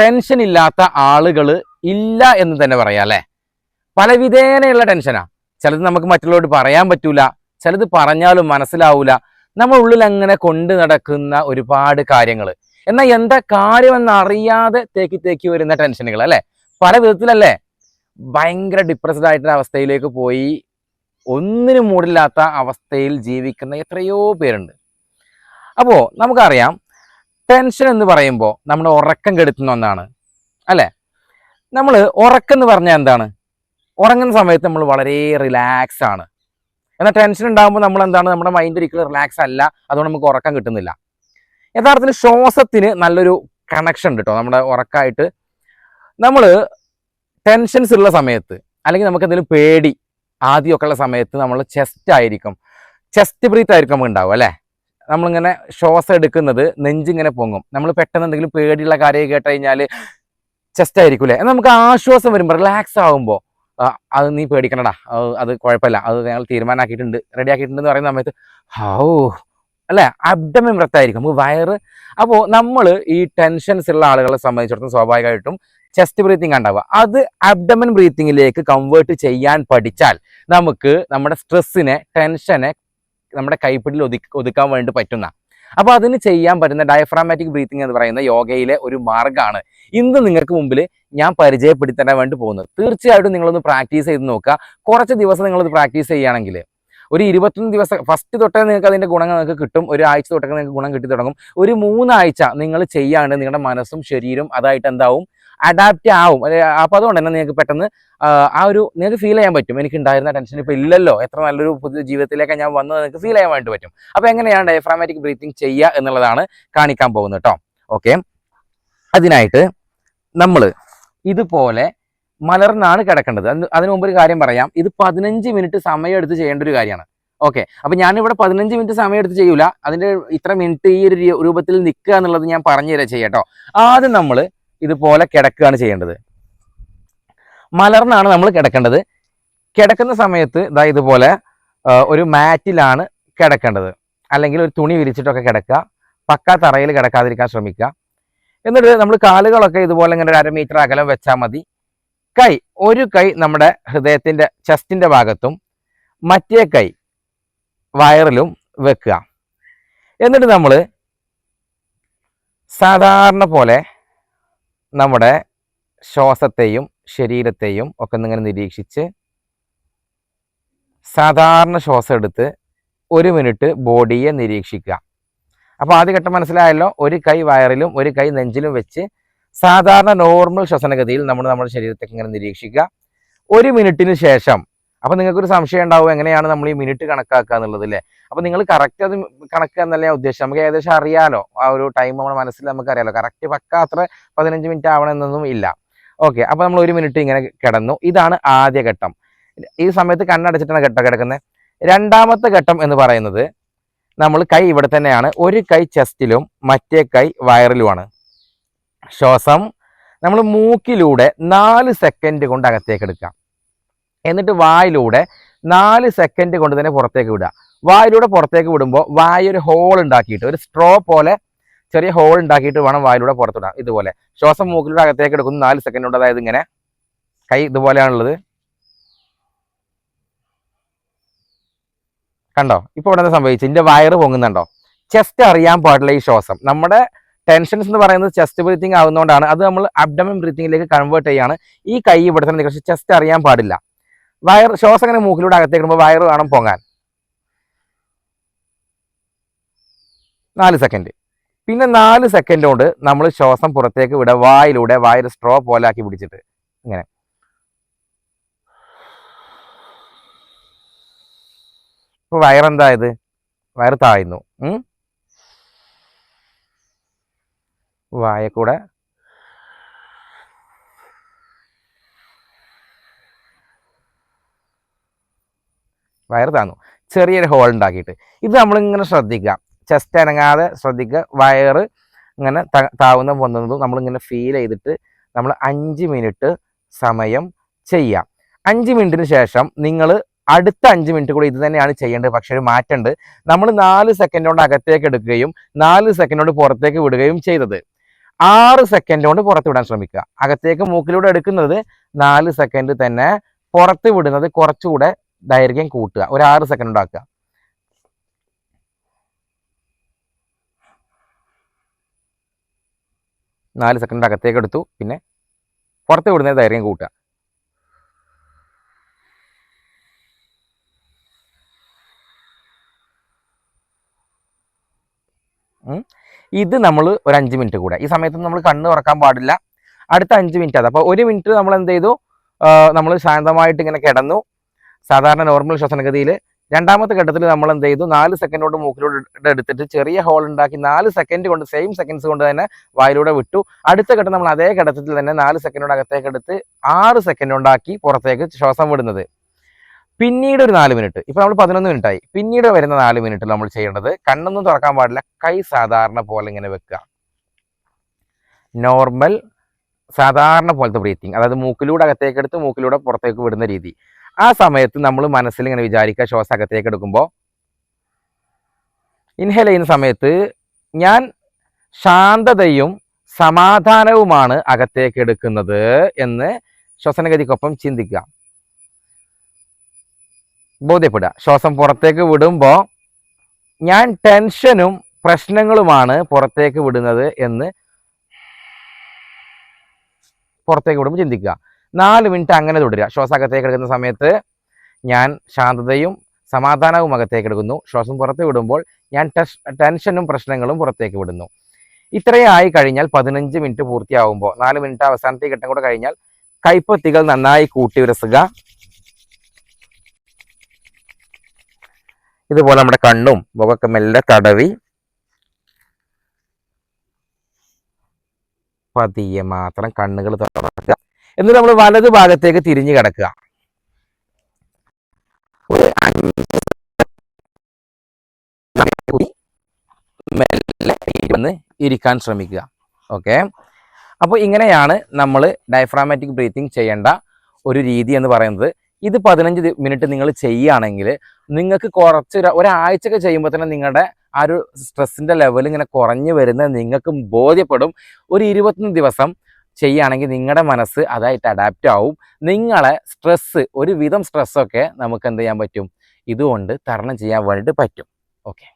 Tension ഇല്ലാത്ത ആളുകൾ ഇല്ല എന്ന് തന്നെ പറയാം അല്ലെ. പല വിധേനയുള്ള ടെൻഷനാ. ചിലത് നമുക്ക് മറ്റുള്ളവരോട് പറയാൻ പറ്റൂല, ചിലത് പറഞ്ഞാലും മനസ്സിലാവൂല. നമ്മൾ ഉള്ളിൽ അങ്ങനെ കൊണ്ടു നടക്കുന്ന ഒരുപാട് കാര്യങ്ങൾ, എന്നാൽ എന്താ കാര്യമെന്ന് അറിയാതെ തേക്കി വരുന്ന ടെൻഷനുകൾ അല്ലെ. പല വിധത്തിലല്ലേ. ഭയങ്കര ഡിപ്രസ്ഡ് ആയിട്ടുള്ള അവസ്ഥയിലേക്ക് പോയി ഒന്നിനും മൂടില്ലാത്ത അവസ്ഥയിൽ ജീവിക്കുന്ന എത്രയോ പേരുണ്ട്. അപ്പോൾ നമുക്കറിയാം, ടെൻഷൻ എന്ന് പറയുമ്പോൾ നമ്മുടെ ഉറക്കം കെടുത്തുന്ന ഒന്നാണ് അല്ലേ. നമ്മൾ ഉറക്കം എന്ന് പറഞ്ഞാൽ എന്താണ്? ഉറങ്ങുന്ന സമയത്ത് നമ്മൾ വളരെ റിലാക്സ് ആണ്. എന്നാൽ ടെൻഷൻ ഉണ്ടാകുമ്പോൾ നമ്മൾ എന്താണ്, നമ്മുടെ മൈൻഡ് ഒരിക്കലും റിലാക്സ് അല്ല. അതുകൊണ്ട് നമുക്ക് ഉറക്കം കിട്ടുന്നില്ല. യഥാർത്ഥത്തിൽ ശ്വാസത്തിന് നല്ലൊരു കണക്ഷൻ ഉണ്ട് കേട്ടോ നമ്മുടെ ഉറക്കമായിട്ട്. നമ്മൾ ടെൻഷൻസ് ഉള്ള സമയത്ത്, അല്ലെങ്കിൽ നമുക്ക് എന്തെങ്കിലും പേടി ആദ്യമൊക്കെ ഉള്ള സമയത്ത് നമ്മൾ ചെസ്റ്റ് ബ്രീത്ത് ആയിരിക്കും നമുക്ക് ഉണ്ടാവും അല്ലേ. നമ്മളിങ്ങനെ ശ്വാസം എടുക്കുന്നത് നെഞ്ചിങ്ങനെ പൊങ്ങും. നമ്മൾ പെട്ടെന്ന് എന്തെങ്കിലും പേടിയുള്ള കാര്യം കേട്ട് കഴിഞ്ഞാൽ ചെസ്റ്റ് ആയിരിക്കും അല്ലേ. എന്നാൽ നമുക്ക് ആശ്വാസം വരുമ്പോൾ, റിലാക്സ് ആകുമ്പോൾ, അത് നീ പേടിക്കണടാ, അത് കുഴപ്പമില്ല, അത് ഞങ്ങൾ തീരുമാനമാക്കിയിട്ടുണ്ട്, റെഡി ആക്കിയിട്ടുണ്ട് എന്ന് പറയുന്ന സമയത്ത് അല്ലേ, അബ്ഡമൻ ബ്രത്തായിരിക്കും നമുക്ക് വയറ്. അപ്പോൾ നമ്മൾ ഈ ടെൻഷൻസ് ഉള്ള ആളുകളെ സംബന്ധിച്ചിടത്തോളം സ്വാഭാവികമായിട്ടും ചെസ്റ്റ് ബ്രീത്തിങ് ഉണ്ടാവുക. അത് അബ്ഡമൻ ബ്രീത്തിങ്ങിലേക്ക് കൺവേർട്ട് ചെയ്യാൻ പഠിച്ചാൽ നമുക്ക് നമ്മുടെ സ്ട്രെസ്സിനെ, ടെൻഷനെ നമ്മുടെ കൈപ്പിടിയിൽ ഒതുക്കാൻ വേണ്ടി പറ്റുന്ന. അപ്പോൾ അതിന് ചെയ്യാൻ പറ്റുന്ന ഡയഫ്രാമാറ്റിക് ബ്രീത്തിങ് എന്ന് പറയുന്ന യോഗയിലെ ഒരു മാർഗ്ഗമാണ് ഇന്ന് നിങ്ങൾക്ക് മുമ്പിൽ ഞാൻ പരിചയപ്പെടുത്താൻ വേണ്ടി പോകുന്നത്. തീർച്ചയായിട്ടും നിങ്ങളൊന്ന് പ്രാക്ടീസ് ചെയ്ത് നോക്കുക. കുറച്ച് ദിവസം നിങ്ങളത് പ്രാക്ടീസ് ചെയ്യുകയാണെങ്കിൽ ഒരു 21 ദിവസം ഫസ്റ്റ് തൊട്ടേ നിങ്ങൾക്ക് അതിൻ്റെ ഗുണങ്ങൾ നിങ്ങൾക്ക് കിട്ടും. ഒരു ആഴ്ച തൊട്ടൊക്കെ നിങ്ങൾക്ക് ഗുണം കിട്ടി തുടങ്ങും. ഒരു 3 ആഴ്ച നിങ്ങൾ ചെയ്യാണ്ട് നിങ്ങളുടെ മനസ്സും ശരീരവും അതായിട്ട് എന്താവും, അഡാപ്റ്റ് ആവും. അപ്പോൾ അതുകൊണ്ട് തന്നെ നിങ്ങൾക്ക് പെട്ടെന്ന് നിങ്ങൾക്ക് ഫീൽ ചെയ്യാൻ പറ്റും, എനിക്ക് ഉണ്ടായിരുന്ന ടെൻഷൻ ഇപ്പോൾ ഇല്ലല്ലോ, എത്ര നല്ലൊരു പുതിയ ജീവിതത്തിലേക്ക് ഞാൻ വന്നത് നിങ്ങൾക്ക് ഫീൽ ചെയ്യാൻ വേണ്ടി പറ്റും. അപ്പോൾ എങ്ങനെയാണ് ഡയഫ്രാമാറ്റിക് ബ്രീത്തിങ് ചെയ്യുക എന്നുള്ളതാണ് കാണിക്കാൻ പോകുന്നത് കേട്ടോ. ഓക്കെ, അതിനായിട്ട് നമ്മൾ ഇതുപോലെ മലർന്നാണ് കിടക്കേണ്ടത്. അതിനു മുമ്പ് ഒരു കാര്യം പറയാം, ഇത് 15 മിനിറ്റ് സമയം എടുത്ത് ചെയ്യേണ്ട ഒരു കാര്യമാണ്. ഓക്കെ, അപ്പം ഞാനിവിടെ 15 മിനിറ്റ് സമയം എടുത്ത് ചെയ്യൂല. അതിൻ്റെ ഇത്ര മിനിറ്റ് ഈ ഒരു രൂപത്തിൽ നിൽക്കുക എന്നുള്ളത് ഞാൻ പറഞ്ഞു തരാം ചെയ്യാട്ടോ. ആദ്യം നമ്മൾ ഇതുപോലെ കിടക്കുകയാണ് ചെയ്യേണ്ടത്. മലർന്നാണ് നമ്മൾ കിടക്കേണ്ടത്. കിടക്കുന്ന സമയത്ത് ഇതുപോലെ ഒരു മാറ്റിലാണ് കിടക്കേണ്ടത്, അല്ലെങ്കിൽ ഒരു തുണി വിരിച്ചിട്ടൊക്കെ കിടക്കുക. പക്കാ തറയിൽ കിടക്കാതിരിക്കാൻ ശ്രമിക്കുക. എന്നിട്ട് നമ്മൾ കാലുകളൊക്കെ ഇതുപോലെ ഇങ്ങനെ 1/2 മീറ്റർ അകലം വെച്ചാൽ മതി. ഒരു കൈ നമ്മുടെ ഹൃദയത്തിൻ്റെ ചെസ്റ്റിൻ്റെ ഭാഗത്തും മറ്റേ കൈ വയറിലും വെക്കുക. എന്നിട്ട് നമ്മൾ സാധാരണ പോലെ നമ്മുടെ ശ്വാസത്തെയും ശരീരത്തെയും ഒക്കെ ഇങ്ങനെ നിരീക്ഷിച്ച് സാധാരണ ശ്വാസം എടുത്ത് 1 മിനിറ്റ് ബോഡിയെ നിരീക്ഷിക്കുക. അപ്പോൾ ആദ്യഘട്ടം മനസ്സിലായല്ലോ. ഒരു കൈ വയറിലും ഒരു കൈ നെഞ്ചിലും വെച്ച് സാധാരണ നോർമൽ ശ്വസനഗതിയിൽ നമ്മുടെ ശരീരത്തേക്ക് ഇങ്ങനെ നിരീക്ഷിക്കുക. 1 മിനിറ്റിന് ശേഷം, അപ്പോൾ നിങ്ങൾക്കൊരു സംശയം ഉണ്ടാവും എങ്ങനെയാണ് നമ്മൾ ഈ മിനിറ്റ് കണക്കാക്കുക എന്നുള്ളത് അല്ലേ. അപ്പോൾ നിങ്ങൾ കറക്റ്റ് അത് കണക്കുക എന്നല്ല ഞാൻ ഉദ്ദേശിച്ചത്. നമുക്ക് ഏകദേശം അറിയാലോ, ആ ഒരു ടൈം നമ്മുടെ മനസ്സിൽ നമുക്ക് അറിയാലോ. കറക്റ്റ് പക്ക അത്ര 15 മിനിറ്റ് ആവണമെന്നൊന്നും ഇല്ല. ഓക്കെ, അപ്പോൾ നമ്മൾ 1 മിനിറ്റ് ഇങ്ങനെ കിടന്നു. ഇതാണ് ആദ്യ ഘട്ടം. ഈ സമയത്ത് കണ്ണടച്ചിട്ടാണ് കിടക്കുന്നത്. രണ്ടാമത്തെ ഘട്ടം എന്ന് പറയുന്നത്, നമ്മൾ കൈ ഇവിടെ തന്നെയാണ്. ഒരു കൈ ചെസ്റ്റിലും മറ്റേ കൈ വയറിലുമാണ്. ശ്വാസം നമ്മൾ മൂക്കിലൂടെ 4 സെക്കൻഡ് കൊണ്ട് അകത്തേക്ക് എടുക്കാം. എന്നിട്ട് വായിലൂടെ 4 സെക്കൻഡ് കൊണ്ട് തന്നെ പുറത്തേക്ക് വിടുക. വായിലൂടെ പുറത്തേക്ക് വിടുമ്പോൾ വായൊരു ഹോൾ ഉണ്ടാക്കിയിട്ട്, ഒരു സ്ട്രോ പോലെ ചെറിയ ഹോൾ ഉണ്ടാക്കിയിട്ട് വേണം വായിലൂടെ പുറത്തുവിടാം. ഇതുപോലെ ശ്വാസം മൂക്കിലൂടെ അകത്തേക്ക് എടുക്കുന്നു 4 സെക്കൻഡ് കൊണ്ട്. അതായത് ഇങ്ങനെ കൈ ഇതുപോലെയാണുള്ളത്. കണ്ടോ ഇപ്പോൾ ഇവിടെ സംഭവിച്ചു, ഇതിൻ്റെ വയറ് പൊങ്ങുന്നുണ്ടോ? ചെസ്റ്റ് അറിയാൻ പാടില്ല ഈ ശ്വാസം. നമ്മുടെ ടെൻഷൻസ് എന്ന് പറയുന്നത് ചെസ്റ്റ് ബ്രീത്തിങ് ആവുന്നതുകൊണ്ടാണ്. അത് നമ്മൾ അബ്ഡമൻ ബ്രീത്തിങ്ങിലേക്ക് കൺവേർട്ട് ചെയ്യാണ്. ഈ കൈ ഇവിടെ തന്നെ, പക്ഷേ ചെസ്റ്റ് അറിയാൻ പാടില്ല. ശ്വാസം ഇങ്ങനെ മൂക്കിലൂടെ അകത്തേക്ക് ഇടുമ്പോൾ വയറ് വേണം പൊങ്ങാൻ. 4 സെക്കൻഡ്. പിന്നെ 4 സെക്കൻഡ് കൊണ്ട് നമ്മൾ ശ്വാസം പുറത്തേക്ക് വിടുക. വായിലൂടെ വായൊരു സ്ട്രോ പോലെ ആക്കി പിടിച്ചിട്ട് ഇങ്ങനെ. ഇപ്പൊ വയറെന്തായത്? വയറ് താഴ്ന്നു. വായ കൂടെ വയറ് താന്നു, ചെറിയൊരു ഹോൾ ഉണ്ടാക്കിയിട്ട്. ഇത് നമ്മളിങ്ങനെ ശ്രദ്ധിക്കുക, ചെസ്റ്റ് അനങ്ങാതെ ശ്രദ്ധിക്കുക. വയറ് ഇങ്ങനെ താവുന്ന പൊന്നുന്നതും നമ്മളിങ്ങനെ ഫീൽ ചെയ്തിട്ട് നമ്മൾ 5 മിനിറ്റ് സമയം ചെയ്യാം. 5 മിനിറ്റിന് ശേഷം നിങ്ങൾ അടുത്ത 5 മിനിറ്റ് കൂടി ഇത് തന്നെയാണ് ചെയ്യേണ്ടത്. പക്ഷേ ഒരു മാറ്റമുണ്ട്. നമ്മൾ 4 സെക്കൻഡ് കൊണ്ട് അകത്തേക്ക് എടുക്കുകയും 4 സെക്കൻഡ് കൊണ്ട് പുറത്തേക്ക് വിടുകയും ചെയ്തത്. 6 സെക്കൻഡ് കൊണ്ട് പുറത്ത് വിടാൻ ശ്രമിക്കുക. അകത്തേക്ക് മൂക്കിലൂടെ എടുക്കുന്നത് 4 സെക്കൻഡ് തന്നെ, പുറത്ത് വിടുന്നത് കുറച്ചുകൂടെ ദൈർഘ്യം കൂട്ടുക, ഒരു 6 സെക്കൻഡ് ഉണ്ടാക്കുക. നാല് സെക്കൻഡ് അകത്തേക്ക് എടുത്തു, പിന്നെ പുറത്ത് വിടുന്നത് ദൈർഘ്യം കൂട്ടുക. ഇത് നമ്മൾ ഒരു 5 മിനിറ്റ് കൂടെ. ഈ സമയത്ത് നമ്മൾ കണ്ണ് തുറക്കാൻ പാടില്ല. അടുത്ത 5 മിനിറ്റ് അത്. അപ്പോൾ 1 മിനിറ്റ് നമ്മൾ എന്ത് ചെയ്തു, നമ്മൾ ശാന്തമായിട്ട് ഇങ്ങനെ കിടന്നു സാധാരണ നോർമൽ ശ്വസനഗതിയിൽ. രണ്ടാമത്തെ ഘട്ടത്തിൽ നമ്മൾ എന്ത് ചെയ്തു, 4 സെക്കൻഡ് കൊണ്ട് മൂക്കിലൂടെ എടുത്തിട്ട് ചെറിയ ഹോൾ ഉണ്ടാക്കി 4 സെക്കൻഡ് കൊണ്ട് സെയിം സെക്കൻഡ്സ് കൊണ്ട് തന്നെ വായിലൂടെ വിട്ടു. അടുത്ത ഘട്ടം നമ്മൾ അതേ ഘട്ടത്തിൽ തന്നെ 4 സെക്കൻഡ് കൊണ്ട് അകത്തേക്ക് എടുത്ത് 6 സെക്കൻഡ് ഉണ്ടാക്കി പുറത്തേക്ക് ശ്വാസം വിടുന്നത്. പിന്നീട് ഒരു 4 മിനിറ്റ്, ഇപ്പൊ നമ്മൾ 11 മിനിറ്റ് ആയി. പിന്നീട് വരുന്ന 4 മിനിറ്റ് നമ്മൾ ചെയ്യേണ്ടത്, കണ്ണൊന്നും തുറക്കാൻ പാടില്ല, കൈ സാധാരണ പോലെ ഇങ്ങനെ വെക്കുക. നോർമൽ സാധാരണ പോലത്തെ ബ്രീത്തിങ്, അതായത് മൂക്കിലൂടെ അകത്തേക്ക് എടുത്ത് മൂക്കിലൂടെ പുറത്തേക്ക് വിടുന്ന രീതി. ആ സമയത്ത് നമ്മൾ മനസ്സിൽ ഇങ്ങനെ വിചാരിക്കുക, ശ്വാസം അകത്തേക്ക് എടുക്കുമ്പോൾ ഇൻഹേൽ ചെയ്യുന്ന സമയത്ത് ഞാൻ ശാന്തതയും സമാധാനവുമാണ് അകത്തേക്ക് എടുക്കുന്നത് എന്ന് ശ്വസനഗതിക്കൊപ്പം ചിന്തിക്കുക, ബോധ്യപ്പെടുക. ശ്വാസം പുറത്തേക്ക് വിടുമ്പോൾ ഞാൻ ടെൻഷനും പ്രശ്നങ്ങളുമാണ് പുറത്തേക്ക് വിടുന്നത് എന്ന് പുറത്തേക്ക് വിടുമ്പോൾ ചിന്തിക്കുക. 4 മിനിറ്റ് അങ്ങനെ തുടരുക. ശ്വാസം അകത്തേക്ക് എടുക്കുന്ന സമയത്ത് ഞാൻ ശാന്തതയും സമാധാനവും അകത്തേക്ക് എടുക്കുന്നു. ശ്വാസം പുറത്ത് വിടുമ്പോൾ ഞാൻ ടെൻഷനും പ്രശ്നങ്ങളും പുറത്തേക്ക് വിടുന്നു. ഇത്രയായി കഴിഞ്ഞാൽ 15 മിനിറ്റ് പൂർത്തിയാവുമ്പോൾ, 4 മിനിറ്റ് അവസാനത്തെ ഘട്ടം കൂടെ കഴിഞ്ഞാൽ കൈപ്പത്തികൾ നന്നായി കൂട്ടി ഉരസുക. ഇതുപോലെ നമ്മുടെ കണ്ണും മുഖമൊക്കെ മെല്ലെ തടവി പതിയെ മാത്രം കണ്ണുകൾ തുറക്കുക. എന്നിട്ട് നമ്മൾ വലത് ഭാഗത്തേക്ക് തിരിഞ്ഞു കിടക്കുക. മെല്ലെ ഇരിക്കാൻ ശ്രമിക്കുക. ഓക്കെ, അപ്പോൾ ഇങ്ങനെയാണ് നമ്മൾ ഡയഫ്രാമാറ്റിക് ബ്രീത്തിങ് ചെയ്യേണ്ട ഒരു രീതി എന്ന് പറയുന്നത്. ഇത് 15 മിനിറ്റ് നിങ്ങൾ ചെയ്യുകയാണെങ്കിൽ നിങ്ങൾക്ക് കുറച്ച് ഒരാഴ്ചയൊക്കെ ചെയ്യുമ്പോൾ തന്നെ നിങ്ങളുടെ ആ ഒരു സ്ട്രെസ്സിൻ്റെ ലെവൽ ഇങ്ങനെ കുറഞ്ഞു വരുന്നത് നിങ്ങൾക്ക് ബോധ്യപ്പെടും. ഒരു 21 ദിവസം ചെയ്യുകയാണെങ്കിൽ നിങ്ങളുടെ മനസ്സ് അതായിട്ട് അഡാപ്റ്റ് ആവും. നിങ്ങളെ സ്ട്രെസ്സ്, ഒരുവിധം സ്ട്രെസ്സൊക്കെ നമുക്ക് എന്ത് ചെയ്യാൻ പറ്റും, ഇതുകൊണ്ട് തരണം ചെയ്യാൻ വേണ്ടിയിട്ട് പറ്റും. ഓക്കെ.